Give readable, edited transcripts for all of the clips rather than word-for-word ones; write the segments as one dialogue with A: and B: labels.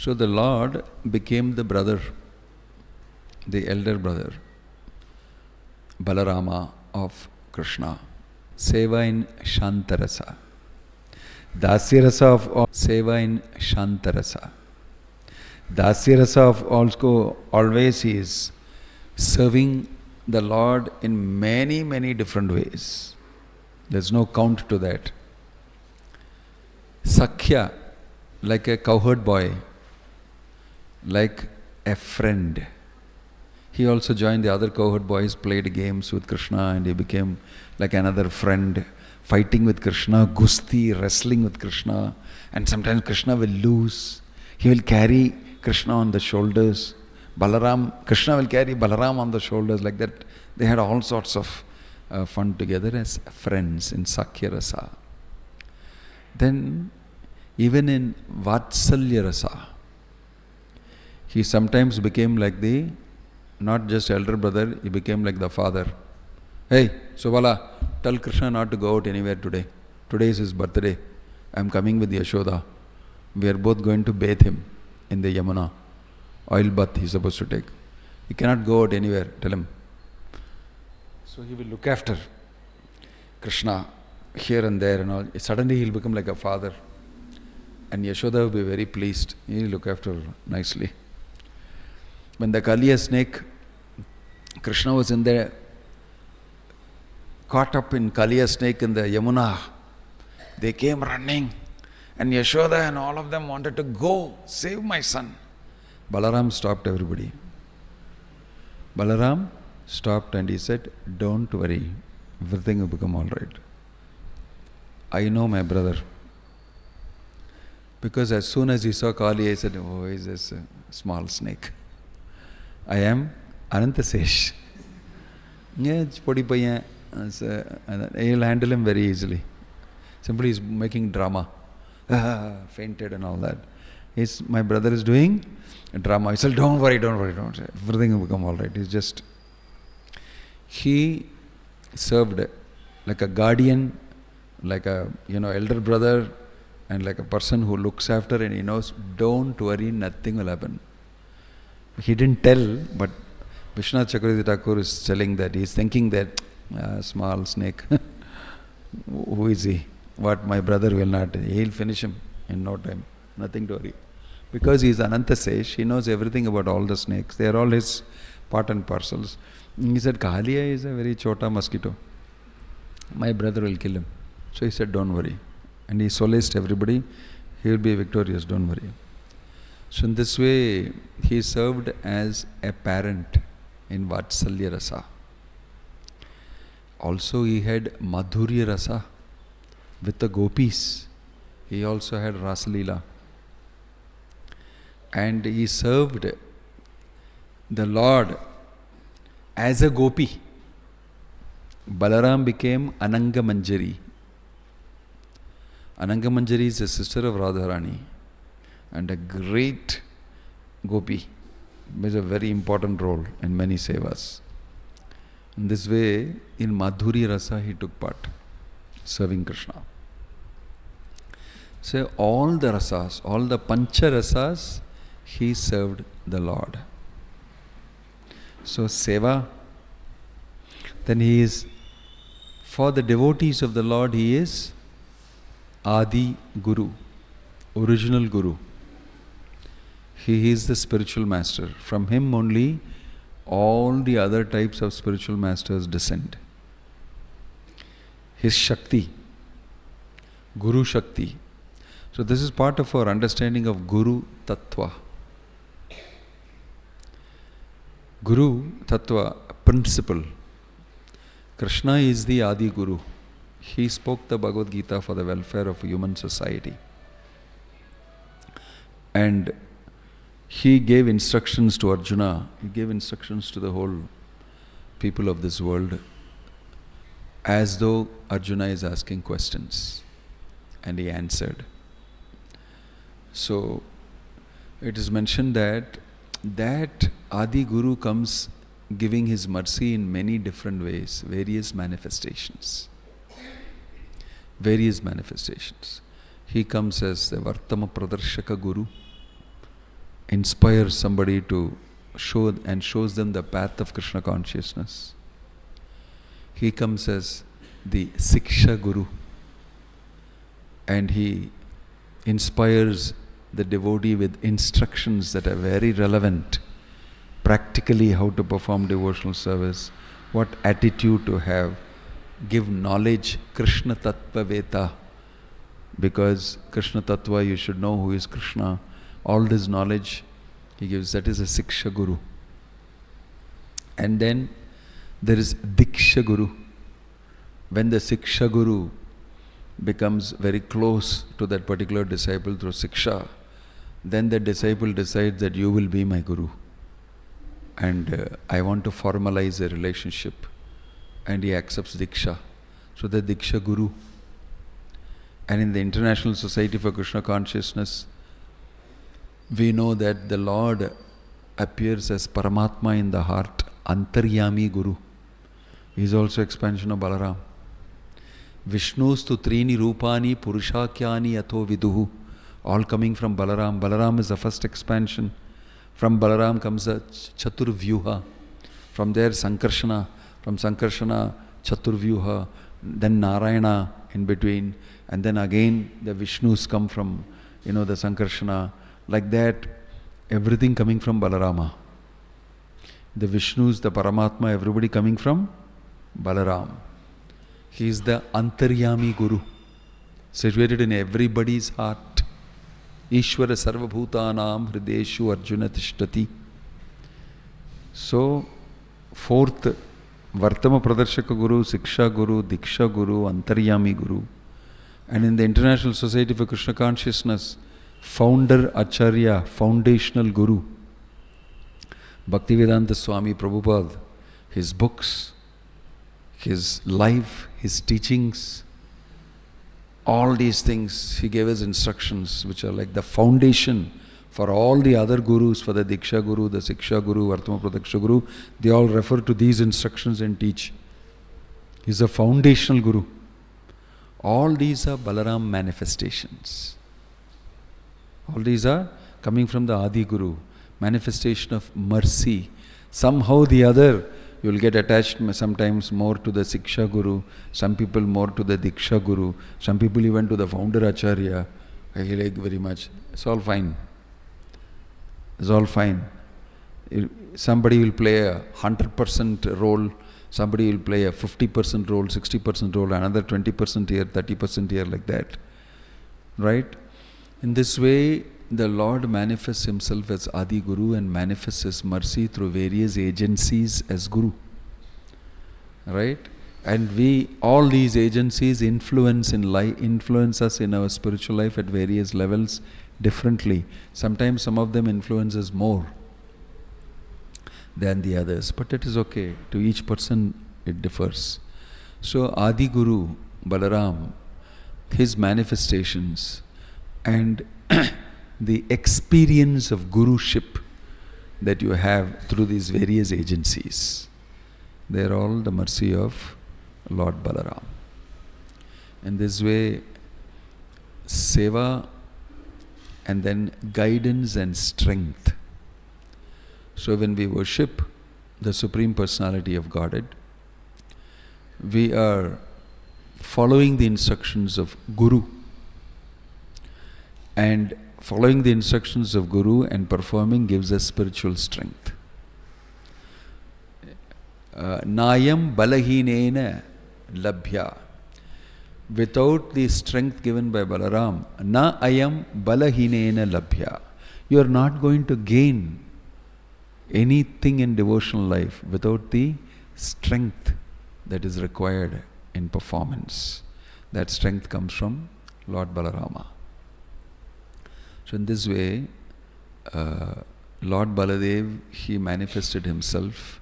A: So the Lord became the brother, the elder brother, Balarama of Krishna. Seva in Shantarasa. Dasyarasa of Seva in Shantarasa. Dasyarasa of also always he is serving the Lord in many, many different ways. There's no count to that. Sakhya, like a cowherd boy, like a friend. He also joined the other cowherd boys, played games with Krishna, and he became like another friend, fighting with Krishna, gusti, wrestling with Krishna, and sometimes Krishna will lose. He will carry Krishna on the shoulders. Krishna will carry Balaram on the shoulders, like that. They had all sorts of fun together as friends in Sakhya Rasa. Then, even in Vatsalya Rasa, he sometimes became like not just elder brother, he became like the father. Hey, Subala, tell Krishna not to go out anywhere today. Today is his birthday. I am coming with Yashoda. We are both going to bathe him in the Yamuna. Oil bath he is supposed to take. He cannot go out anywhere, tell him. So he will look after Krishna here and there and all. Suddenly he will become like a father. And Yashoda will be very pleased. He will look after her nicely. When the Kaliya snake, Krishna was in there, caught up in Kaliya snake in the Yamuna. They came running, and Yashoda and all of them wanted to go, save my son. Balaram stopped everybody. Balaram stopped and he said, don't worry, everything will become all right. I know my brother. Because as soon as he saw Kali, he said, oh, is this a small snake? I am Anantasesh. Yeah, podi paiyan. He'll handle him very easily. Simply he's making drama. Fainted and all that. My brother is doing drama. He said, don't worry. Everything will become all right. He served like a guardian, like a elder brother, and like a person who looks after, and he knows, don't worry, nothing will happen. He didn't tell, but Vishwanath Chakravarti Thakur is telling that he is thinking that small snake, who is he? What, my brother will not, he'll finish him in no time, nothing to worry. Because he is Anantasesh, he knows everything about all the snakes, they are all his part and parcels. He said, Kaliya is a very chota mosquito, my brother will kill him. So he said, don't worry. And he solaced everybody, he will be victorious, don't worry. So in this way, he served as a parent in Vatsalya Rasa. Also he had Madhurya Rasa with the gopis. He also had Rasalila. And he served the Lord as a gopi. Balaram became Ananga Manjari. Ananga Manjari is a sister of Radharani and a great gopi. Plays a very important role in many sevas. In this way, in Madhurya Rasa he took part, serving Krishna. So all the rasas, all the pancha rasas, he served the Lord. So seva, then he is, for the devotees of the Lord, he is Adi Guru, original Guru. He is the spiritual master. From him only all the other types of spiritual masters descend. His Shakti, Guru Shakti. So this is part of our understanding of Guru Tattva. Guru Tattva, principle. Krishna is the Adi Guru. He spoke the Bhagavad Gita for the welfare of human society. And he gave instructions to Arjuna, he gave instructions to the whole people of this world, as though Arjuna is asking questions, and he answered. So it is mentioned that Adi Guru comes giving his mercy in many different ways, various manifestations. He comes as the Vartama Pradarshaka Guru, inspires somebody to shows them the path of Krishna consciousness. He comes as the Siksha Guru, and he inspires the devotee with instructions that are very relevant, practically how to perform devotional service, what attitude to have, give knowledge, Krishna Tattva Veta, because Krishna Tattva, you should know who is Krishna. All this knowledge he gives, that is a Siksha Guru. And then there is Diksha Guru. When the Siksha Guru becomes very close to that particular disciple through Siksha, then the disciple decides that you will be my Guru. And I want to formalize a relationship. And he accepts Diksha. So the Diksha Guru. And in the International Society for Krishna Consciousness, we know that the Lord appears as Paramatma in the heart, Antaryami Guru. He is also expansion of Balaram. Vishnustu Trini Rupani Purushakyani Atho Viduhu. All coming from Balaram. Balaram is the first expansion. From Balaram comes the Chaturvyuha. From there Sankarshana. From Sankarshana, Chaturvyuha. Then Narayana in between. And then again the Vishnus come from, the Sankarshana. Like that, everything coming from Balarama. The Vishnus, the Paramatma, everybody coming from Balaram. He is the Antaryami Guru, situated in everybody's heart. Ishvara Sarvabhutanam Hrideshu Arjuna Tishtati. So, fourth, Vartama Pradarshaka Guru, Siksha Guru, Diksha Guru, Antaryami Guru. And in the International Society for Krishna Consciousness, Founder Acharya, Foundational Guru, Bhaktivedanta Swami Prabhupada, his books, his life, his teachings, all these things, he gave us instructions which are like the foundation for all the other gurus, for the Diksha Guru, the Siksha Guru, Vartama Pradaksha Guru. They all refer to these instructions and teach. He is a foundational Guru. All these are Balaram manifestations. All these are coming from the Adi Guru, manifestation of mercy. Somehow the other, you will get attached sometimes more to the Siksha Guru, some people more to the Diksha Guru, some people even to the founder Acharya. I like very much. It's all fine. It's all fine. Somebody will play a 100% role, somebody will play a 50% role, 60% role, another 20% here, 30% here, like that. Right? In this way, the Lord manifests himself as Adi Guru and manifests his mercy through various agencies as Guru. Right? And all these agencies influence us in our spiritual life at various levels differently. Sometimes some of them influence us more than the others, but it is okay. To each person it differs. So Adi Guru, Balaram, his manifestations and the experience of Guruship that you have through these various agencies, they are all the mercy of Lord Balaram. In this way, seva and then guidance and strength. So when we worship the Supreme Personality of Godhead, we are following the instructions of Guru. And following the instructions of Guru and performing gives us spiritual strength. Nayam balahinena labhya. Without the strength given by Balaram, na ayam balahinena labhya. You are not going to gain anything in devotional life without the strength that is required in performance. That strength comes from Lord Balarama. So in this way, Lord Baladev, he manifested himself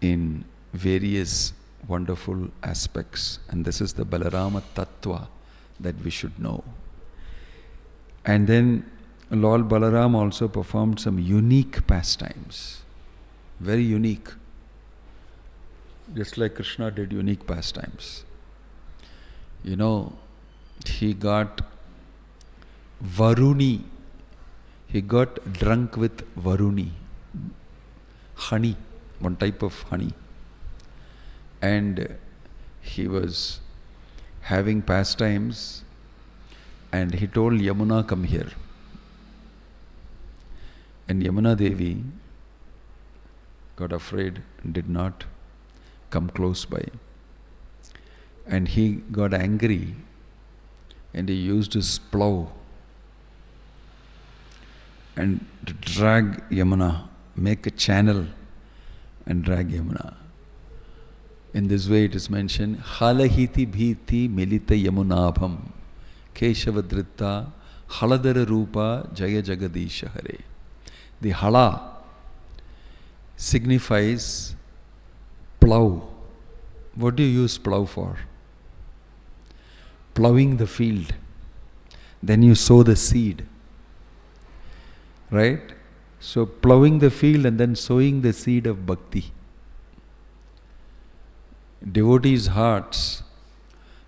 A: in various wonderful aspects, and this is the Balarama Tattva that we should know. And then Lord Balaram also performed some unique pastimes, very unique, just like Krishna did unique pastimes. He got Varuni he got drunk with Varuni, honey, one type of honey. And he was having pastimes, and he told Yamuna, come here. And Yamuna Devi got afraid and did not come close by. And he got angry, and he used his plow and to drag Yamuna, make a channel and drag Yamuna. In this way it is mentioned, Halahiti bhiti milita yamunabham Keshavadritta Haladara Rupa Jaya Jagadisha Hare. The hala signifies plow. What do you use plow for? Plowing the field. Then you sow the seed. Right? So plowing the field and then sowing the seed of bhakti. Devotees' hearts,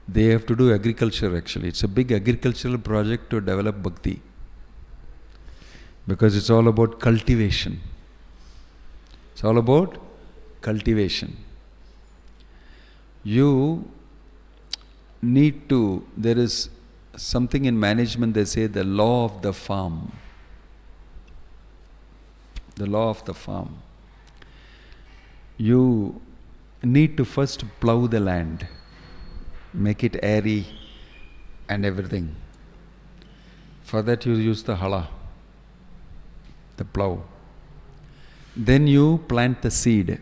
A: they have to do agriculture actually. It's a big agricultural project to develop bhakti. Because it's all about cultivation. It's all about cultivation. You need to, there is something in management, they say the law of the farm. The law of the farm. You need to first plow the land, make it airy and everything. For that you use the hala, the plow. Then you plant the seed.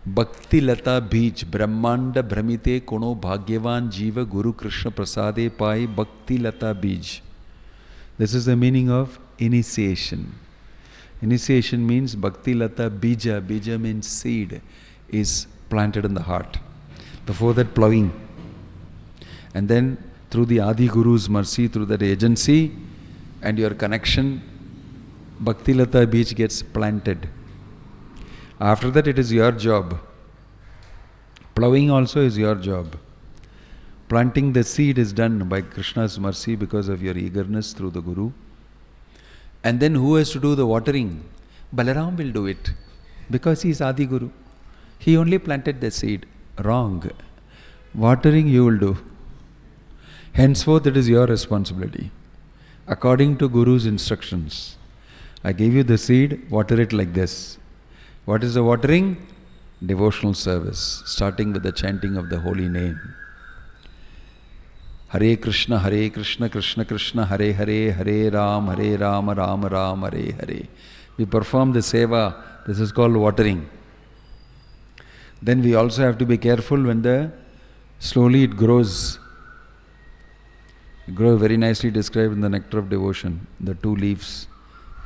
A: Bhakti lata bij brahmanda brahmite kono bhagyavan jiva guru krishna prasade pai bhakti lata bij. This is the meaning of initiation. Initiation means bhakti lata bija. Bija means seed is planted in the heart. Before that, plowing. And then through the Adi Guru's mercy, through that agency and your connection, Bhakti Lata Beach gets planted. After that, it is your job. Plowing also is your job. Planting the seed is done by Krishna's mercy because of your eagerness through the Guru. And then who has to do the watering? Balaram will do it because he is Adi Guru. He only planted the seed. Wrong. Watering you will do. Henceforth it is your responsibility. According to Guru's instructions. I gave you the seed, water it like this. What is the watering? Devotional service, starting with the chanting of the holy name. Hare Krishna, Krishna Krishna, Hare Hare, Hare Ram, Ram Ram, Hare Hare. We perform the seva. This is called watering. Then we also have to be careful when slowly it grows. It grows very nicely described in the Nectar of Devotion. The two leaves,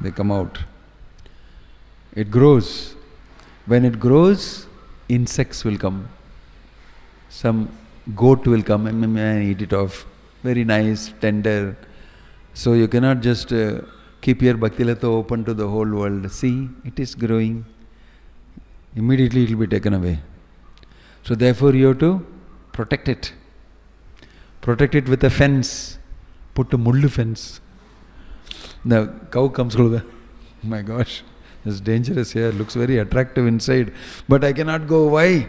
A: they come out. It grows. When it grows, insects will come. Some goat will come and eat it off. Very nice, tender. So you cannot just keep your Bhakti Lata open to the whole world. See, it is growing. Immediately it will be taken away. So therefore you have to protect it. Protect it with a fence. Put a mullu fence. The cow comes over. My gosh, it's dangerous here. Looks very attractive inside. But I cannot go. Why?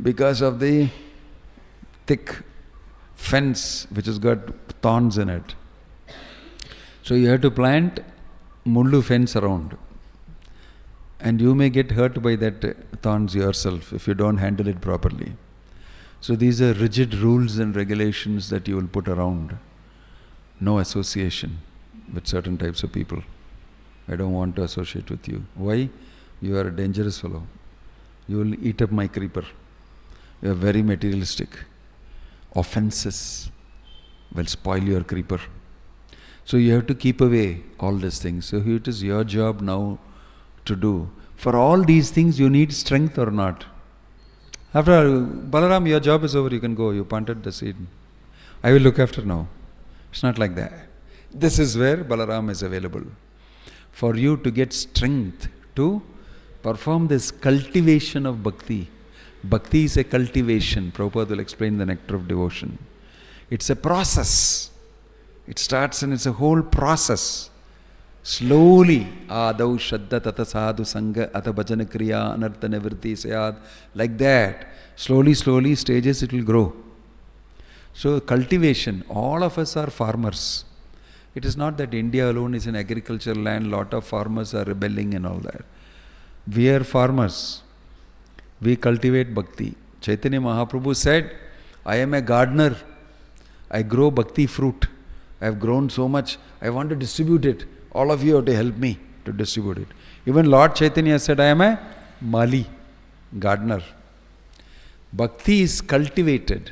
A: Because of the thick fence which has got thorns in it. So you have to plant mullu fence around. And you may get hurt by that thorns yourself if you don't handle it properly. So these are rigid rules and regulations that you will put around. No association with certain types of people. I don't want to associate with you. Why? You are a dangerous fellow. You will eat up my creeper. You are very materialistic. Offenses will spoil your creeper. So you have to keep away all these things. So it is your job now to do. For all these things you need strength or not. After Balaram, your job is over, you can go. You planted the seed. I will look after now. It's not like that. This is where Balaram is available. For you to get strength to perform this cultivation of bhakti. Bhakti is a cultivation. Prabhupada will explain the Nectar of Devotion. It's a process. It starts and it's a whole process. Slowly, Adau Shraddha Tata Sadhu Sangha Ata Bhajana Kriya Anartha Nivritti Sayad, like that, slowly, slowly, stages it will grow. So cultivation, all of us are farmers. It is not that India alone is an agricultural land, lot of farmers are rebelling and all that. We are farmers. We cultivate bhakti. Chaitanya Mahaprabhu said, I am a gardener. I grow bhakti fruit. I have grown so much. I want to distribute it. All of you have to help me to distribute it. Even Lord Chaitanya said, I am a Mali, gardener. Bhakti is cultivated.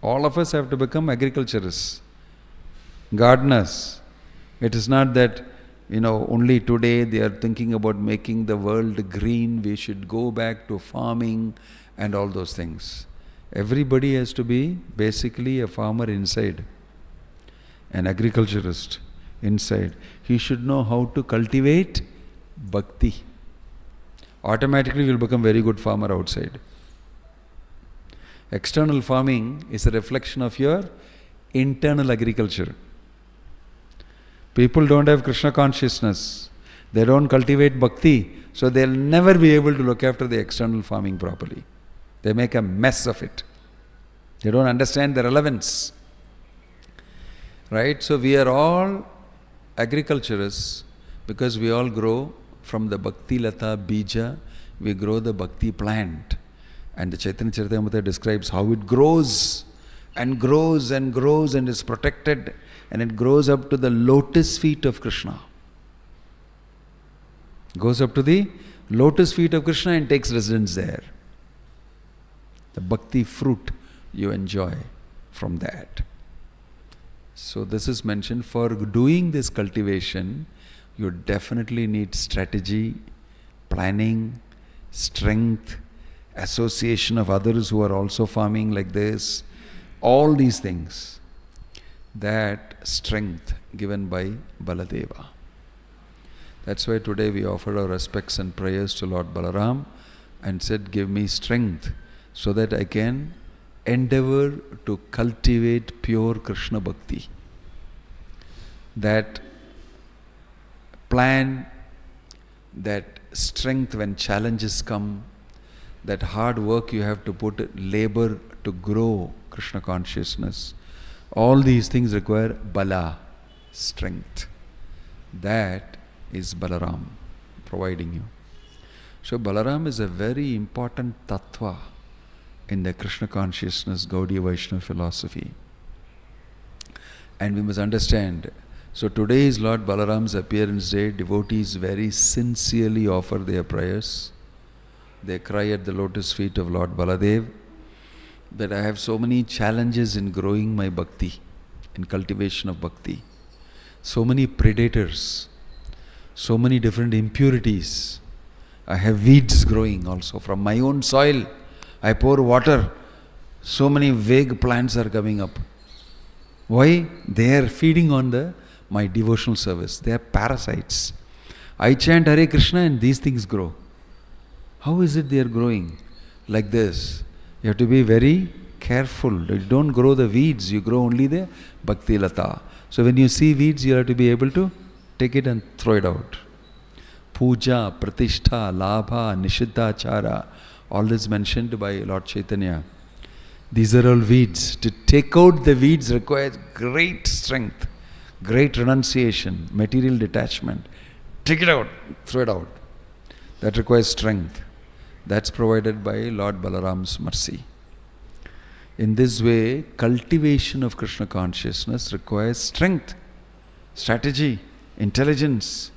A: All of us have to become agriculturists, gardeners. It is not that, only today they are thinking about making the world green, we should go back to farming and all those things. Everybody has to be basically a farmer inside, an agriculturist inside. He should know how to cultivate bhakti. Automatically he will become very good farmer outside. External farming is a reflection of your internal agriculture. People don't have Krishna consciousness. They don't cultivate bhakti, so they'll never be able to look after the external farming properly. They make a mess of it. They don't understand the relevance. Right? So we are all agriculturists because we all grow from the Bhakti Lata Bija, we grow the Bhakti plant. And the Chaitanya Charitamrita describes how it grows and grows and grows and is protected, and it grows up to the lotus feet of Krishna. Goes up to the lotus feet of Krishna and takes residence there. The bhakti fruit you enjoy from that. So this is mentioned, for doing this cultivation, you definitely need strategy, planning, strength, association of others who are also farming like this, all these things. That strength given by Baladeva. That's why today we offered our respects and prayers to Lord Balaram and said, give me strength so that I can endeavor to cultivate pure Krishna Bhakti. That plan, that strength when challenges come, that hard work you have to put, labor to grow Krishna consciousness. All these things require bala, strength. That is Balaram providing you. So Balaram is a very important tattva in the Krishna consciousness Gaudiya Vaishnava philosophy. And we must understand, so today is Lord Balaram's appearance day. Devotees very sincerely offer their prayers. They cry at the lotus feet of Lord Baladev that I have so many challenges in growing my bhakti, in cultivation of bhakti. So many predators, so many different impurities. I have weeds growing also from my own soil. I pour water, so many vague plants are coming up. Why? They are feeding on my devotional service. They are parasites. I chant Hare Krishna and these things grow. How is it they are growing? Like this. You have to be very careful. You don't grow the weeds, you grow only the Bhakti Lata. So when you see weeds, you have to be able to take it and throw it out. Puja, Pratishtha, Labha, Nishiddhachara, all this mentioned by Lord Chaitanya. These are all weeds. To take out the weeds requires great strength, great renunciation, material detachment. Take it out, throw it out. That requires strength. That's provided by Lord Balaram's mercy. In this way, cultivation of Krishna consciousness requires strength, strategy, intelligence.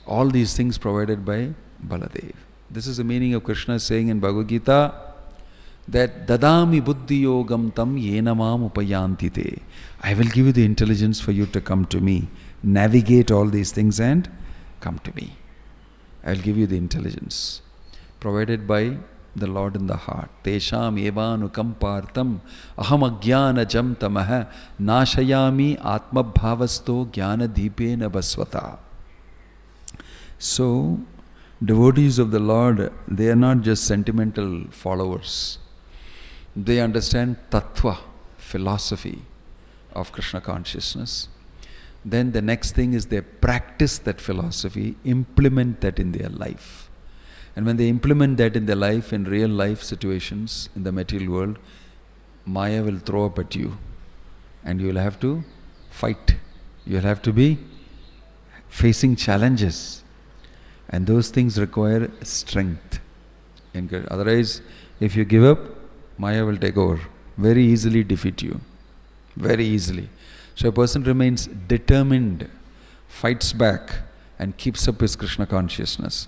A: All these things provided by Baladev. This is the meaning of Krishna saying in Bhagavad Gita that Dadami buddhi yogam tam yenamam upayanti te. I will give you the intelligence for you to come to me. Navigate all these things and come to me. I will give you the intelligence. Provided by the Lord in the heart. Tesham evanukampartam aham agyana jam tamaha nashayami atma bhavasto jnana deepena basvata. So, devotees of the Lord, they are not just sentimental followers. They understand tattva, philosophy of Krishna consciousness. Then the next thing is they practice that philosophy, implement that in their life. And when they implement that in their life, in real life situations, in the material world, Maya will throw up at you. And you will have to fight. You will have to be facing challenges. And those things require strength. Otherwise, if you give up, Maya will take over. Very easily defeat you. Very easily. So a person remains determined, fights back, and keeps up his Krishna consciousness.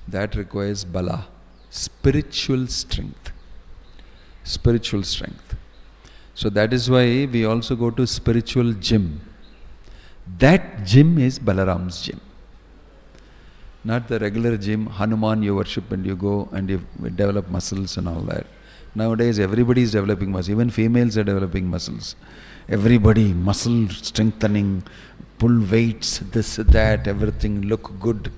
A: That requires bala, spiritual strength. Spiritual strength. So that is why we also go to spiritual gym. That gym is Balaram's gym. Not the regular gym, Hanuman you worship and you go and you develop muscles and all that. Nowadays everybody is developing muscles, even females are developing muscles. Everybody, muscle strengthening, pull weights, this, that, everything, look good,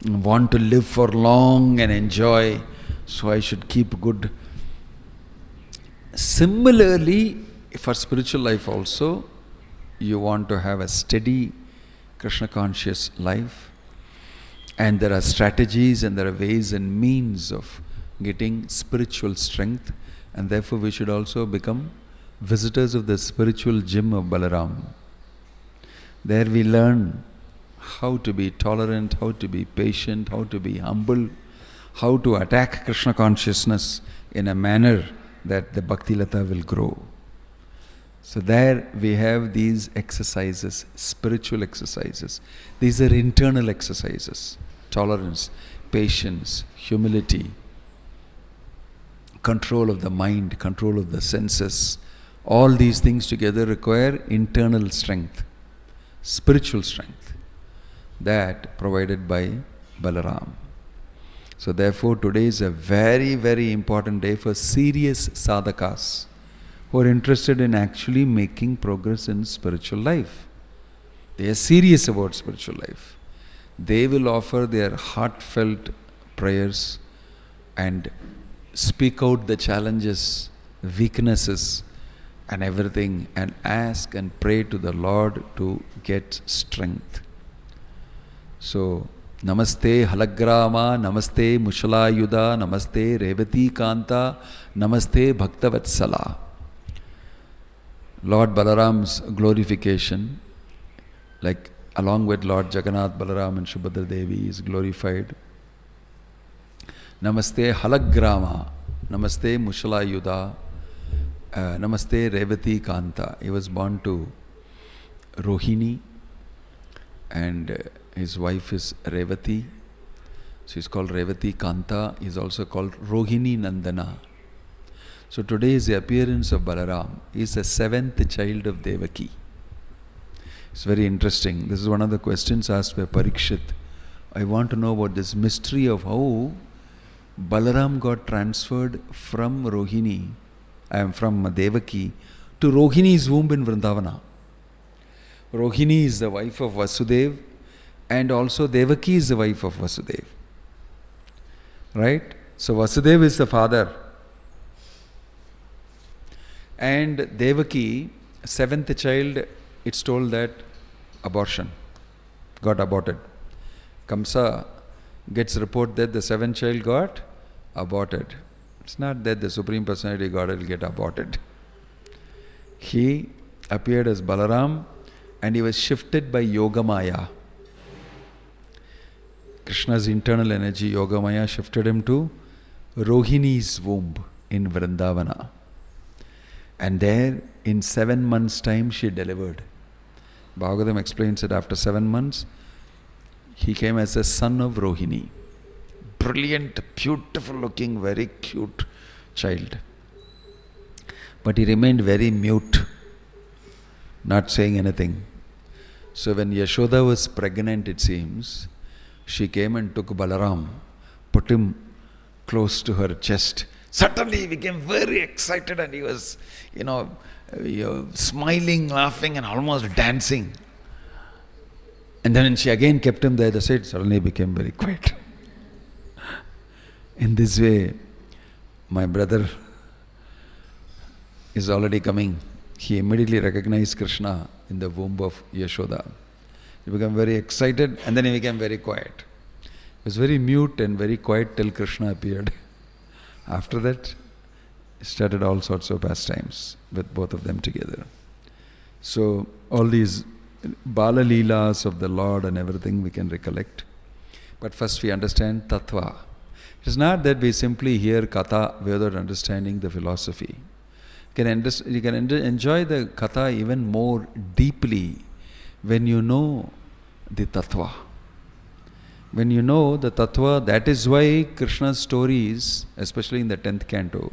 A: want to live for long and enjoy, so I should keep good. Similarly, for spiritual life also, you want to have a steady Krishna conscious life, and there are strategies and there are ways and means of getting spiritual strength, and therefore we should also become visitors of the spiritual gym of Balaram. There we learn how to be tolerant, how to be patient, how to be humble, how to attack Krishna consciousness in a manner that the Bhakti Lata will grow. So there we have these exercises, spiritual exercises. These are internal exercises. Tolerance, patience, humility, control of the mind, control of the senses. All these things together require internal strength, spiritual strength, that provided by Balaram. So therefore today is a very, very important day for serious sadhakas who are interested in actually making progress in spiritual life. They are serious about spiritual life. They will offer their heartfelt prayers and speak out the challenges, weaknesses and everything, and ask and pray to the Lord to get strength. So, Namaste Halagrama, Namaste Mushalayuda, Namaste Revati Kanta, Namaste Bhaktavatsala. Lord Balaram's glorification, like along with Lord Jagannath, Balaram and Subhadra Devi is glorified. Namaste Halagrama, Namaste Mushalayuda, Namaste Revati Kanta. He was born to Rohini and his wife is Revati. So he's called Revati Kanta. He is also called Rohini Nandana. So today is the appearance of Balaram. He is the seventh child of Devaki. It's very interesting. This is one of the questions asked by Parikshit. I want to know about this mystery of how Balaram got transferred from Rohini, from Devaki, to Rohini's womb in Vrindavana. Rohini is the wife of Vasudev, and also Devaki is the wife of Vasudev. Right? So Vasudev is the father. And Devaki, seventh child, it's told that abortion, got aborted. Kamsa gets report that the seventh child got aborted. It's not that the Supreme Personality God will get aborted. He appeared as Balaram and he was shifted by Yogamaya. Krishna's internal energy, Yogamaya, shifted him to Rohini's womb in Vrindavana. And there, in 7 months' time, she delivered. Bhagavatam explains that after 7 months, he came as a son of Rohini. Brilliant, beautiful looking, very cute child. But he remained very mute, not saying anything. So when Yashoda was pregnant, it seems, she came and took Balaram, put him close to her chest. Suddenly he became very excited and he was, smiling, laughing and almost dancing. And then she again kept him there, the side suddenly became very quiet. In this way, my brother is already coming. He immediately recognized Krishna in the womb of Yashoda. He became very excited and then he became very quiet. He was very mute and very quiet till Krishna appeared. After that, he started all sorts of pastimes with both of them together. So all these Bala Leelas of the Lord and everything we can recollect. But first we understand Tattva. It is not that we simply hear Katha without understanding the philosophy. You can enjoy the Katha even more deeply when you know the Tattva. When you know the Tattva, that is why Krishna's stories, especially in the 10th canto,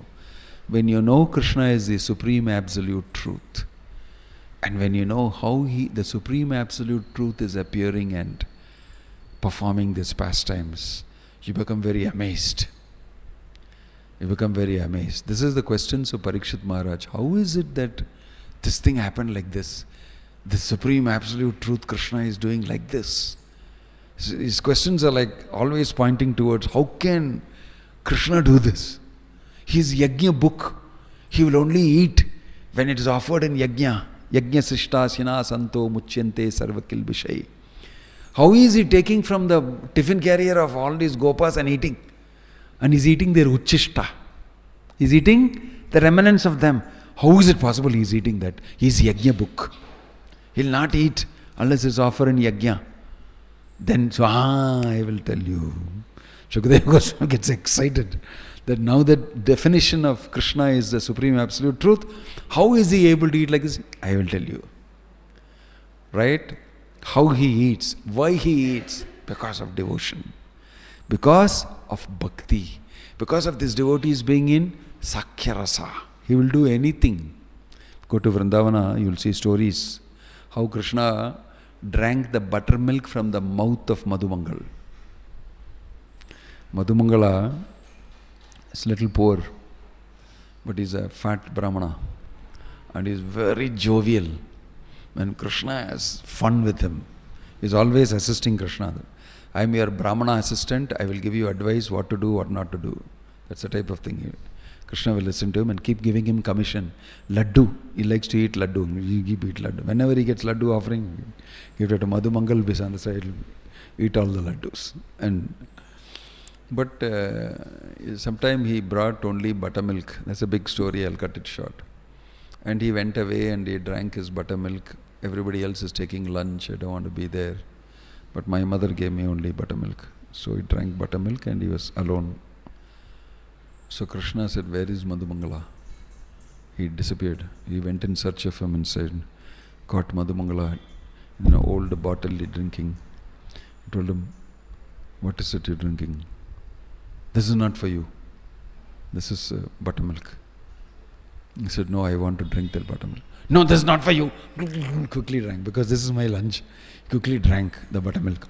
A: when you know Krishna is the Supreme Absolute Truth, and when you know how the Supreme Absolute Truth is appearing and performing these pastimes, you become very amazed. You become very amazed. This is the questions of Parikshit Maharaj. How is it that this thing happened like this? The Supreme Absolute Truth Krishna is doing like this. His questions are like always pointing towards how can Krishna do this? His yajna book, he will only eat when it is offered in yajna. Yajna sishta sina santo muchyante sarvakil bishai. How is he taking from the tiffin carrier of all these gopas and eating? And he's eating their uchishta. He's eating the remnants of them. How is it possible he's eating that? His yajna book. He'll not eat unless it's offered in yajna. Then, I will tell you. Shukadeva Goswami gets excited that now that definition of Krishna is the Supreme Absolute Truth, how is he able to eat like this? I will tell you. Right? How he eats, why he eats, because of devotion, because of bhakti, because of this devotees being in Sakhya Rasa. He will do anything. Go to Vrindavana, you will see stories how Krishna drank the buttermilk from the mouth of Madhumangal. Madhumangala is little poor, but he's a fat Brahmana and he's very jovial. When Krishna has fun with him, he's always assisting Krishna. I am your Brahmana assistant, I will give you advice what to do, what not to do. That's the type of thing. Krishna will listen to him and keep giving him commission. Laddu, he likes to eat laddu. You keep eat laddu. Whenever he gets laddu offering, give it to Madhumangal, be on the side, eat all the laddus. But sometime he brought only buttermilk. That's a big story, I'll cut it short. And he went away and he drank his buttermilk. Everybody else is taking lunch, I don't want to be there. But my mother gave me only buttermilk. So he drank buttermilk and he was alone. So Krishna said, where is Madhumangala? He disappeared. He went in search of him and said, caught Madhumangala in an old bottle drinking. He told him, what is it you're drinking? This is not for you. This is buttermilk. He said, no, I want to drink that buttermilk. No, this is not for you. Quickly drank, because this is my lunch. Quickly drank the buttermilk.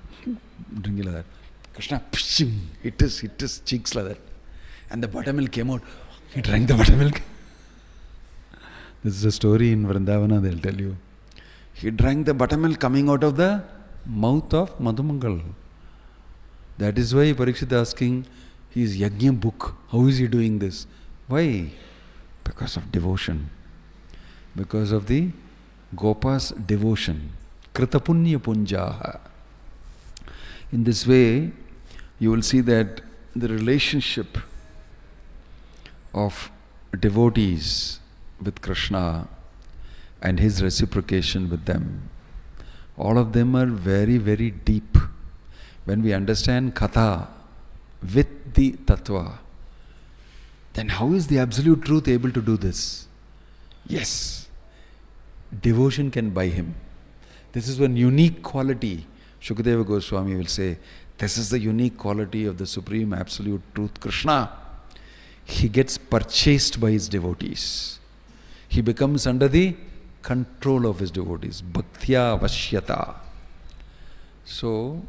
A: Drinking like that. Krishna hit his cheeks like that. And the buttermilk came out. He drank the buttermilk. This is a story in Vrindavana, they'll tell you. He drank the buttermilk coming out of the mouth of Madhumangal. That is why Parikshit asking, his yajna book, how is he doing this? Why? Because of devotion. Because of the Gopa's devotion. Kritapunya punjaha. In this way, you will see that the relationship of devotees with Krishna and his reciprocation with them, all of them are very, very deep. When we understand Katha with the Tattva, then how is the Absolute Truth able to do this? Yes, devotion can buy him. This is one unique quality. Shukadeva Goswami will say, this is the unique quality of the Supreme Absolute Truth, Krishna. He gets purchased by his devotees. He becomes under the control of his devotees. Bhaktya vashyata. So,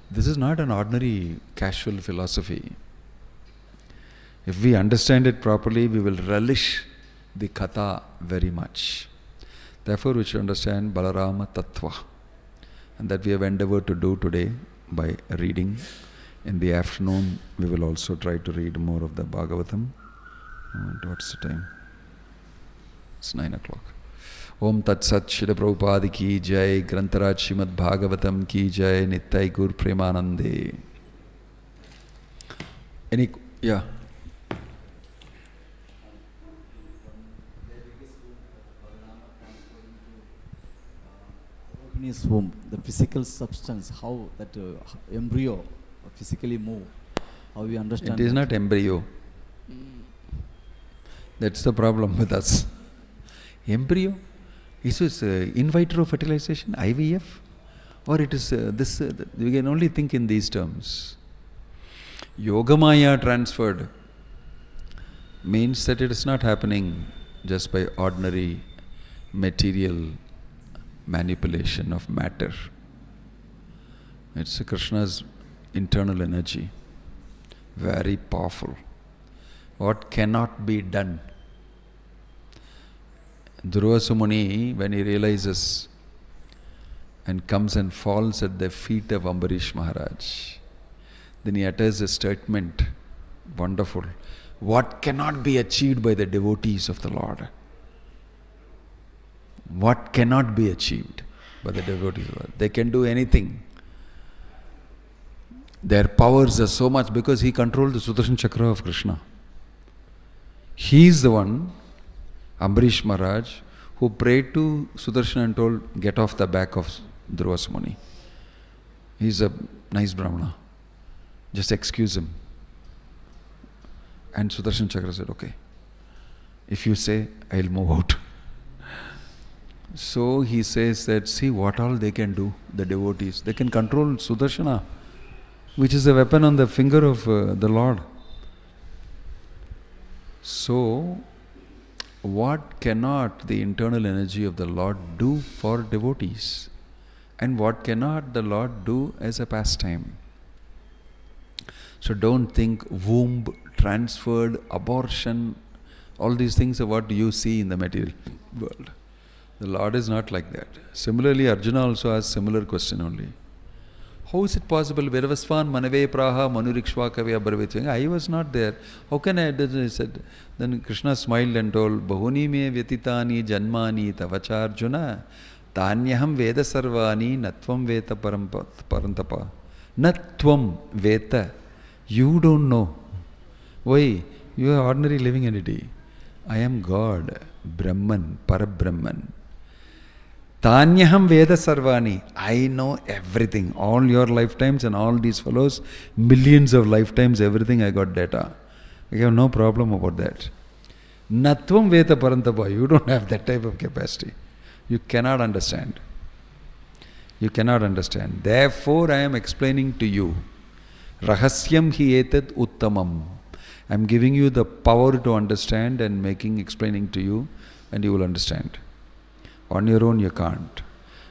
A: this is not an ordinary casual philosophy. If we understand it properly, we will relish the Katha very much. Therefore, we should understand Balarama Tattva. And that we have endeavored to do today by reading. In the afternoon, we will also try to read more of the Bhagavatam. And what's the time? It's 9 o'clock. Om Tat Sat Srila Prabhupada ki jai, Grantaraj Srimad Bhagavatam ki jai, Nittai Gur Premanande. Any, yeah.
B: His womb, the physical substance, how that embryo physically move, how we understand.
A: It is not embryo. That's the problem with us. Embryo? Is this in vitro fertilization, IVF? Or it is we can only think in these terms. Yogamaya transferred means that it is not happening just by ordinary material manipulation of matter. It's Krishna's internal energy, very powerful. What cannot be done? Durvasa Muni, when he realizes and comes and falls at the feet of Ambarish Maharaj, then he utters a statement, wonderful. What cannot be achieved by the devotees of the Lord? What cannot be achieved by the devotees of the Lord? They can do anything. Their powers are so much because he controlled the Sudarshan Chakra of Krishna. He is the one, Ambarish Maharaj, who prayed to Sudarshan and told, get off the back of Durvasa Muni. He is a nice Brahmana. Just excuse him. And Sudarshan Chakra said, okay. If you say, I'll move out. So he says that, see what all they can do, the devotees. They can control Sudarshana, which is a weapon on the finger of the Lord. So, what cannot the internal energy of the Lord do for devotees? And what cannot the Lord do as a pastime? So don't think womb, transferred, abortion, all these things are what you see in the material world. The Lord is not like that. Similarly, Arjuna also asked similar question only. How is it possible? Virvasvan manave praha manurikshva kavya bharvit. I was not there. How can I do this? He said. Then Krishna smiled and told, Bahuni me vyatitani janmani tavacharjuna tanyaham veda sarvani natvam veta parantapa. Natvam veta. You don't know. Why? You are ordinary living entity. I am God, Brahman, Parabrahman. Tanyaham Veda Sarvani. I know everything. All your lifetimes and all these fellows, millions of lifetimes, everything I got data. I have no problem about that. Natvam Veda Parantapa. You don't have that type of capacity. You cannot understand. You cannot understand. Therefore, I am explaining to you. Rahasyam hi etat uttamam. I am giving you the power to understand and explaining to you, and you will understand. On your own you can't.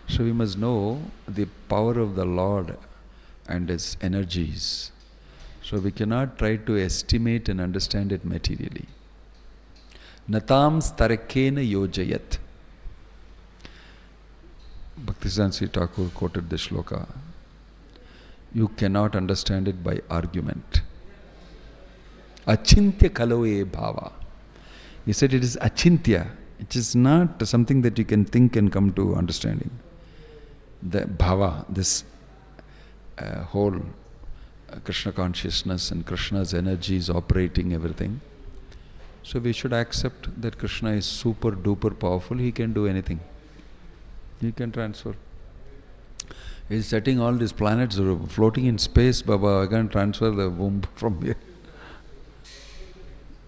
A: So we must know the power of the Lord and His energies. So we cannot try to estimate and understand it materially. Natam starakena yojayat. Bhaktisiddhanta Sri Thakur quoted this shloka. You cannot understand it by argument. Achintya kaloye bhava. He said it is achintya. It is not something that you can think and come to understanding. The bhava, this whole Krishna consciousness and Krishna's energy is operating everything. So we should accept that Krishna is super duper powerful. He can do anything. He can transfer. He is setting all these planets floating in space. Baba, I can transfer the womb from here.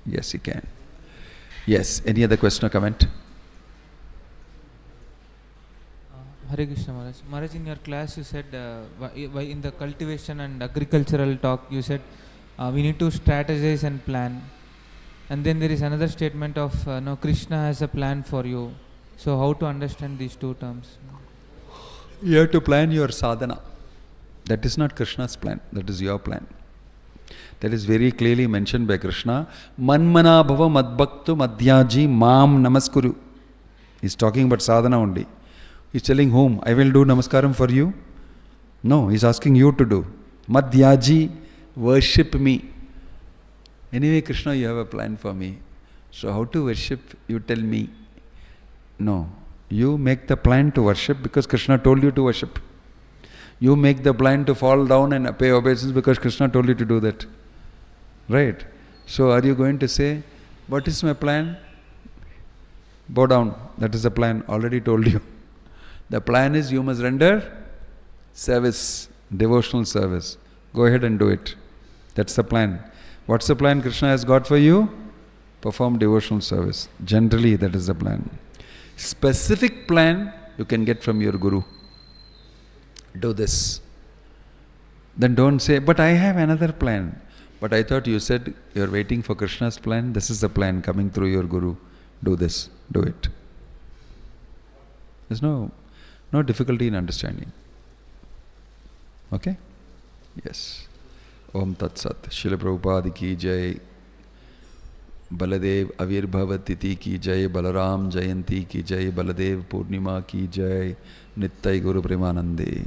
A: Yes, he can. Yes, any other question or comment?
C: Hare Krishna Maharaj. Maharaj, in your class you said, in the cultivation and agricultural talk, you said we need to strategize and plan. And then there is another statement of, no, Krishna has a plan for you. So how to understand these two terms?
A: You have to plan your sadhana. That is not Krishna's plan, that is your plan. That is very clearly mentioned by Krishna. Manmana bhava madbhaktu madhyaji mam namaskuru. He is talking about sadhana only. He is telling whom? I will do namaskaram for you? No, he is asking you to do. Madhyaji, worship me. Anyway, Krishna, you have a plan for me. So how to worship? You tell me. No, You make the plan to worship because Krishna told you to worship. You make the plan to fall down and pay obeisance because Krishna told you to do that. Right? So are you going to say, what is my plan? Bow down. That is the plan. Already told you. The plan is you must render service, devotional service. Go ahead and do it. That's the plan. What's the plan Krishna has got for you? Perform devotional service. Generally, that is the plan. Specific plan you can get from your guru. Do this. Then don't say, but I have another plan. But I thought you said you're waiting for Krishna's plan. This is the plan coming through your guru. Do this. Do it. There's no difficulty in understanding. Okay? Yes. Om Tat Sat. Srila Prabhupada ki jai. Baladev Avirbhavatiti ki jai. Balaram Jayanti ki jai. Baladev Purnima ki jai. Nittai Guru Premanande.